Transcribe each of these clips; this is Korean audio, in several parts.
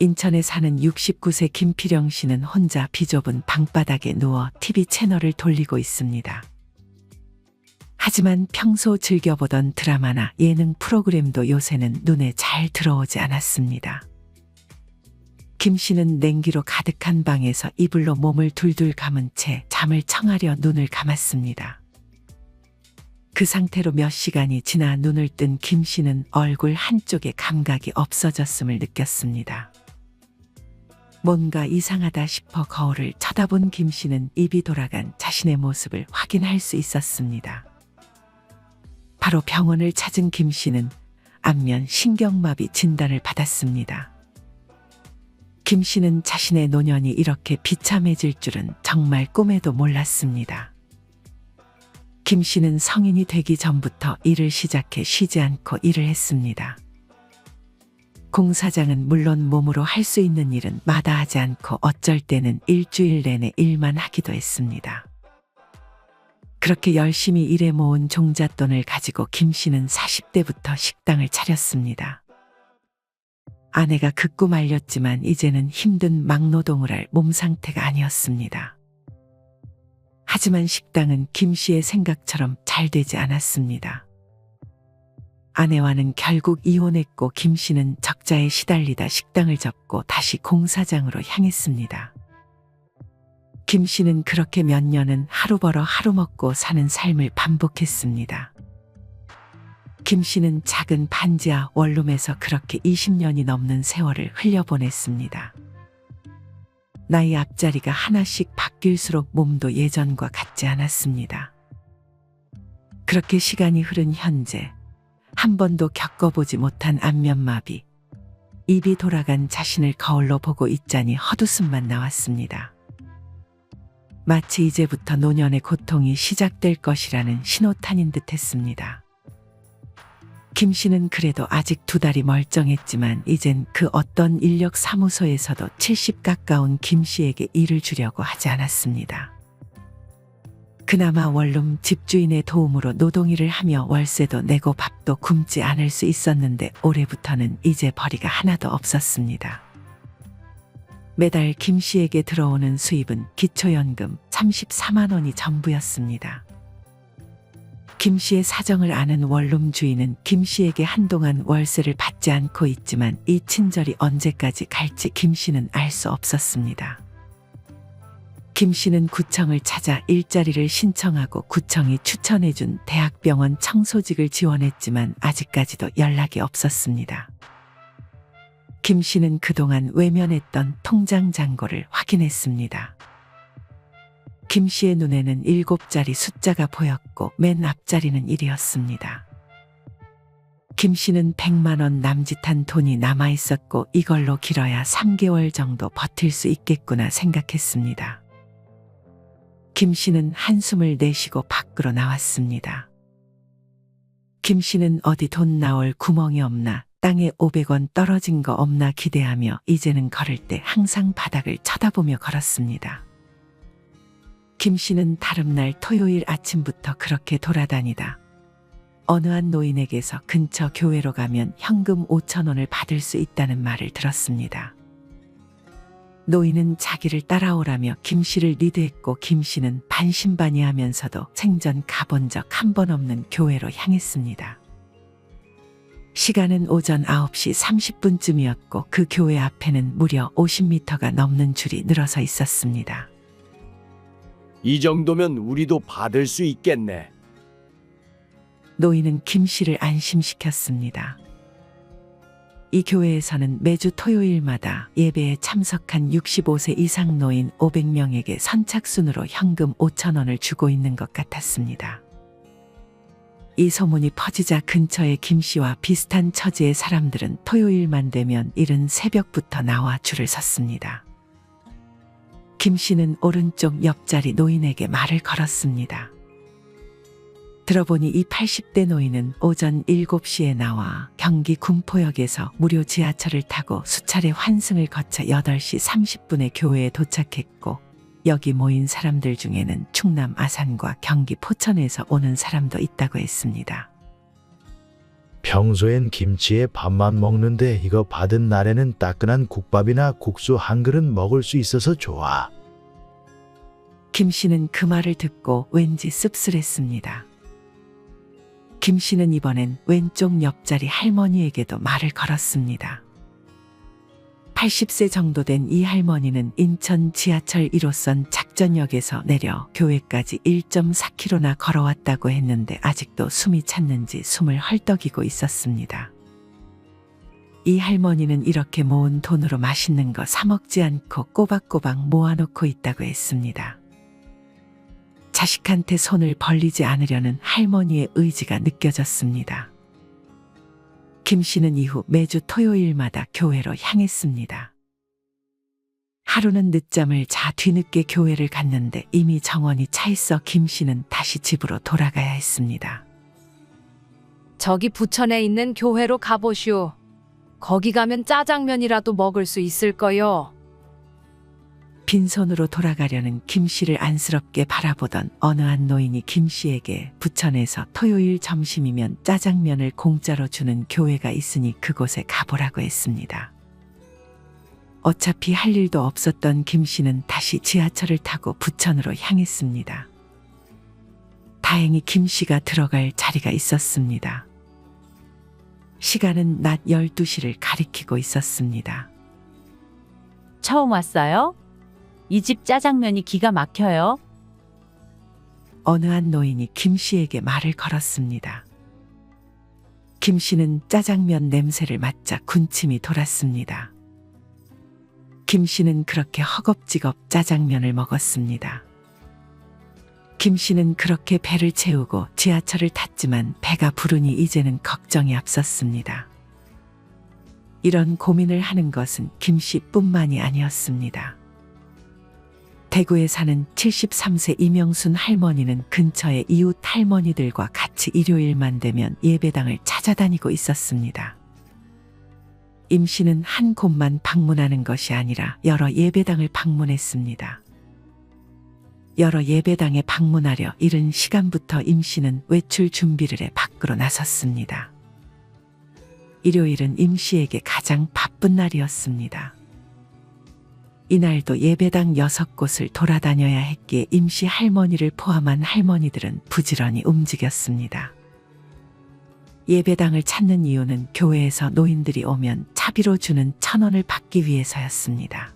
인천에 사는 69세 김필영 씨는 혼자 비좁은 방바닥에 누워 TV 채널을 돌리고 있습니다. 하지만 평소 즐겨보던 드라마나 예능 프로그램도 요새는 눈에 잘 들어오지 않았습니다. 김 씨는 냉기로 가득한 방에서 이불로 몸을 둘둘 감은 채 잠을 청하려 눈을 감았습니다. 그 상태로 몇 시간이 지나 눈을 뜬 김 씨는 얼굴 한쪽에 감각이 없어졌음을 느꼈습니다. 뭔가 이상하다 싶어 거울을 쳐다본 김 씨는 입이 돌아간 자신의 모습을 확인할 수 있었습니다. 바로 병원을 찾은 김 씨는 안면 신경마비 진단을 받았습니다. 김 씨는 자신의 노년이 이렇게 비참해질 줄은 정말 꿈에도 몰랐습니다. 김 씨는 성인이 되기 전부터 일을 시작해 쉬지 않고 일을 했습니다. 공사장은 물론 몸으로 할 수 있는 일은 마다하지 않고 어쩔 때는 일주일 내내 일만 하기도 했습니다. 그렇게 열심히 일해 모은 종잣돈을 가지고 김 씨는 40대부터 식당을 차렸습니다. 아내가 극구 말렸지만 이제는 힘든 막노동을 할 몸 상태가 아니었습니다. 하지만 식당은 김 씨의 생각처럼 잘 되지 않았습니다. 아내와는 결국 이혼했고 김 씨는 적자에 시달리다 식당을 접고 다시 공사장으로 향했습니다. 김 씨는 그렇게 몇 년은 하루 벌어 하루 먹고 사는 삶을 반복했습니다. 김 씨는 작은 반지하 원룸에서 그렇게 20년이 넘는 세월을 흘려보냈습니다. 나이 앞자리가 하나씩 바뀔수록 몸도 예전과 같지 않았습니다. 그렇게 시간이 흐른 현재 한 번도 겪어보지 못한 안면마비, 입이 돌아간 자신을 거울로 보고 있자니 헛웃음만 나왔습니다. 마치 이제부터 노년의 고통이 시작될 것이라는 신호탄인 듯 했습니다. 김 씨는 그래도 아직 2달이 멀쩡했지만 이젠 그 어떤 인력 사무소에서도 70 가까운 김 씨에게 일을 주려고 하지 않았습니다. 그나마 원룸 집주인의 도움으로 노동일을 하며 월세도 내고 밥도 굶지 않을 수 있었는데 올해부터는 이제 벌이가 하나도 없었습니다. 매달 김 씨에게 들어오는 수입은 기초연금 34만 원이 전부였습니다. 김 씨의 사정을 아는 원룸 주인은 김 씨에게 한동안 월세를 받지 않고 있지만 이 친절이 언제까지 갈지 김 씨는 알 수 없었습니다. 김 씨는 구청을 찾아 일자리를 신청하고 구청이 추천해준 대학병원 청소직을 지원했지만 아직까지도 연락이 없었습니다. 김 씨는 그동안 외면했던 통장 잔고를 확인했습니다. 김 씨의 눈에는 7자리 숫자가 보였고 맨 앞자리는 1이었습니다. 김 씨는 100만 원 남짓한 돈이 남아있었고 이걸로 길어야 3개월 정도 버틸 수 있겠구나 생각했습니다. 김 씨는 한숨을 내쉬고 밖으로 나왔습니다. 김 씨는 어디 돈 나올 구멍이 없나, 땅에 500원 떨어진 거 없나 기대하며 이제는 걸을 때 항상 바닥을 쳐다보며 걸었습니다. 김 씨는 다름날 토요일 아침부터 그렇게 돌아다니다 어느 한 노인에게서 근처 교회로 가면 현금 5천 원을 받을 수 있다는 말을 들었습니다. 노인은 자기를 따라오라며 김 씨를 리드했고 김 씨는 반신반의하면서도 생전 가본 적 한 번 없는 교회로 향했습니다. 시간은 오전 9시 30분쯤이었고 그 교회 앞에는 무려 50m가 넘는 줄이 늘어서 있었습니다. 이 정도면 우리도 받을 수 있겠네. 노인은 김 씨를 안심시켰습니다. 이 교회에서는 매주 토요일마다 예배에 참석한 65세 이상 노인 500명에게 선착순으로 현금 5천 원을 주고 있는 것 같았습니다. 이 소문이 퍼지자 근처의 김 씨와 비슷한 처지의 사람들은 토요일만 되면 이른 새벽부터 나와 줄을 섰습니다. 김 씨는 오른쪽 옆자리 노인에게 말을 걸었습니다. 들어보니 이 80대 노인은 오전 7시에 나와 경기 군포역에서 무료 지하철을 타고 수차례 환승을 거쳐 8시 30분에 교회에 도착했고 여기 모인 사람들 중에는 충남 아산과 경기 포천에서 오는 사람도 있다고 했습니다. 평소엔 김치에 밥만 먹는데 이거 받은 날에는 따끈한 국밥이나 국수 한 그릇 먹을 수 있어서 좋아. 김 씨는 그 말을 듣고 왠지 씁쓸했습니다. 김 씨는 이번엔 왼쪽 옆자리 할머니에게도 말을 걸었습니다. 80세 정도 된 이 할머니는 인천 지하철 1호선 작전역에서 내려 교회까지 1.4km나 걸어왔다고 했는데 아직도 숨이 찼는지 숨을 헐떡이고 있었습니다. 이 할머니는 이렇게 모은 돈으로 맛있는 거 사 먹지 않고 꼬박꼬박 모아놓고 있다고 했습니다. 자식한테 손을 벌리지 않으려는 할머니의 의지가 느껴졌습니다. 김 씨는 이후 매주 토요일마다 교회로 향했습니다. 하루는 늦잠을 자 뒤늦게 교회를 갔는데 이미 정원이 차 있어 김 씨는 다시 집으로 돌아가야 했습니다. 저기 부천에 있는 교회로 가보시오. 거기 가면 짜장면이라도 먹을 수 있을 거요. 빈손으로 돌아가려는 김 씨를 안쓰럽게 바라보던 어느 한 노인이 김 씨에게 부천에서 토요일 점심이면 짜장면을 공짜로 주는 교회가 있으니 그곳에 가보라고 했습니다. 어차피 할 일도 없었던 김 씨는 다시 지하철을 타고 부천으로 향했습니다. 다행히 김 씨가 들어갈 자리가 있었습니다. 시간은 낮 12시를 가리키고 있었습니다. 처음 왔어요? 이 집 짜장면이 기가 막혀요. 어느 한 노인이 김 씨에게 말을 걸었습니다. 김 씨는 짜장면 냄새를 맡자 군침이 돌았습니다. 김 씨는 그렇게 허겁지겁 짜장면을 먹었습니다. 김 씨는 그렇게 배를 채우고 지하철을 탔지만 배가 부르니 이제는 걱정이 앞섰습니다. 이런 고민을 하는 것은 김 씨뿐만이 아니었습니다. 대구에 사는 73세 이명순 할머니는 근처의 이웃 할머니들과 같이 일요일만 되면 예배당을 찾아다니고 있었습니다. 임 씨는 한 곳만 방문하는 것이 아니라 여러 예배당을 방문했습니다. 여러 예배당에 방문하려 이른 시간부터 임 씨는 외출 준비를 해 밖으로 나섰습니다. 일요일은 임 씨에게 가장 바쁜 날이었습니다. 이날도 예배당 6곳을 돌아다녀야 했기에 임 씨 할머니를 포함한 할머니들은 부지런히 움직였습니다. 예배당을 찾는 이유는 교회에서 노인들이 오면 차비로 주는 1,000원을 받기 위해서였습니다.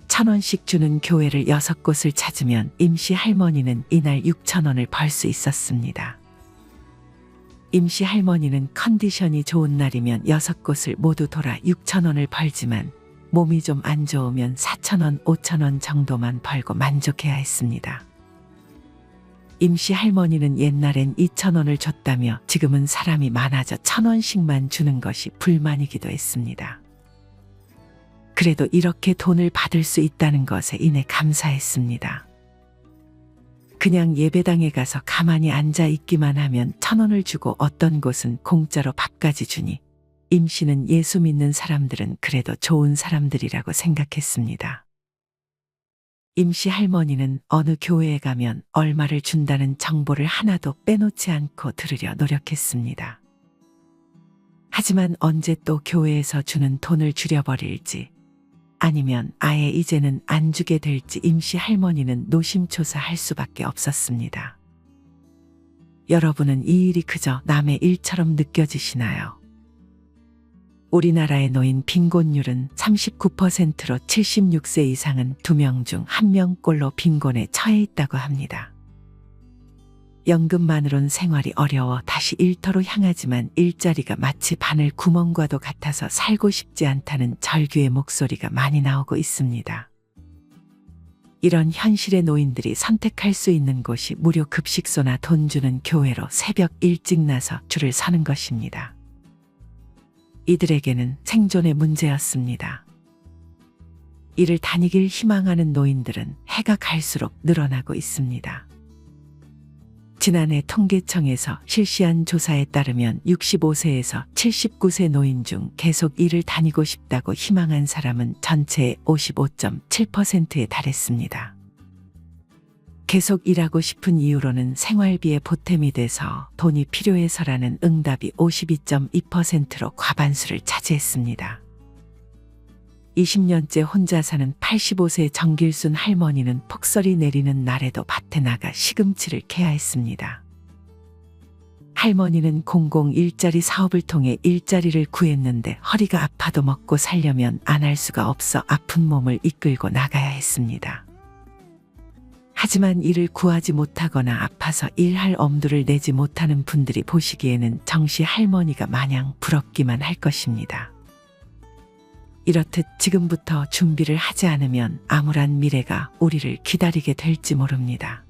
1,000원씩 주는 교회를 6곳을 찾으면 임 씨 할머니는 이날 6,000원을 벌 수 있었습니다. 임 씨 할머니는 컨디션이 좋은 날이면 6곳을 모두 돌아 6,000원을 벌지만 몸이 좀 안 좋으면 4,000원, 5,000원 정도만 벌고 만족해야 했습니다. 임 씨 할머니는 옛날엔 2,000원을 줬다며 지금은 사람이 많아져 1,000원씩만 주는 것이 불만이기도 했습니다. 그래도 이렇게 돈을 받을 수 있다는 것에 이내 감사했습니다. 그냥 예배당에 가서 가만히 앉아 있기만 하면 1,000원을 주고 어떤 곳은 공짜로 밥까지 주니 임 씨는 예수 믿는 사람들은 그래도 좋은 사람들이라고 생각했습니다. 임 씨 할머니는 어느 교회에 가면 얼마를 준다는 정보를 하나도 빼놓지 않고 들으려 노력했습니다. 하지만 언제 또 교회에서 주는 돈을 줄여버릴지 아니면 아예 이제는 안 주게 될지 임 씨 할머니는 노심초사할 수밖에 없었습니다. 여러분은 이 일이 그저 남의 일처럼 느껴지시나요? 우리나라의 노인 빈곤율은 39%로 76세 이상은 2명 중 1명꼴로 빈곤에 처해 있다고 합니다. 연금만으론 생활이 어려워 다시 일터로 향하지만 일자리가 마치 바늘 구멍과도 같아서 살고 싶지 않다는 절규의 목소리가 많이 나오고 있습니다. 이런 현실의 노인들이 선택할 수 있는 곳이 무료 급식소나 돈 주는 교회로 새벽 일찍 나서 줄을 서는 것입니다. 이들에게는 생존의 문제였습니다. 이를 다니길 희망하는 노인들은 해가 갈수록 늘어나고 있습니다. 지난해 통계청에서 실시한 조사에 따르면 65세에서 79세 노인 중 계속 일을 다니고 싶다고 희망한 사람은 전체의 55.7%에 달했습니다. 계속 일하고 싶은 이유로는 생활비에 보탬이 돼서 돈이 필요해서라는 응답이 52.2%로 과반수를 차지했습니다. 20년째 혼자 사는 85세 정길순 할머니는 폭설이 내리는 날에도 밭에 나가 시금치를 캐야 했습니다. 할머니는 공공 일자리 사업을 통해 일자리를 구했는데 허리가 아파도 먹고 살려면 안 할 수가 없어 아픈 몸을 이끌고 나가야 했습니다. 하지만 일을 구하지 못하거나 아파서 일할 엄두를 내지 못하는 분들이 보시기에는 정씨 할머니가 마냥 부럽기만 할 것입니다. 이렇듯 지금부터 준비를 하지 않으면 암울한 미래가 우리를 기다리게 될지 모릅니다.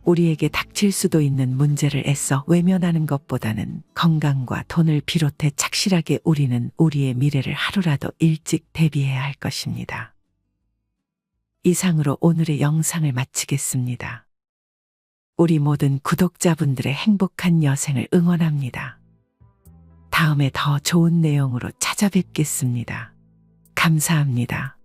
우리에게 닥칠 수도 있는 문제를 애써 외면하는 것보다는 건강과 돈을 비롯해 착실하게 우리는 우리의 미래를 하루라도 일찍 대비해야 할 것입니다. 이상으로 오늘의 영상을 마치겠습니다. 우리 모든 구독자분들의 행복한 여생을 응원합니다. 다음에 더 좋은 내용으로 찾아뵙겠습니다. 감사합니다.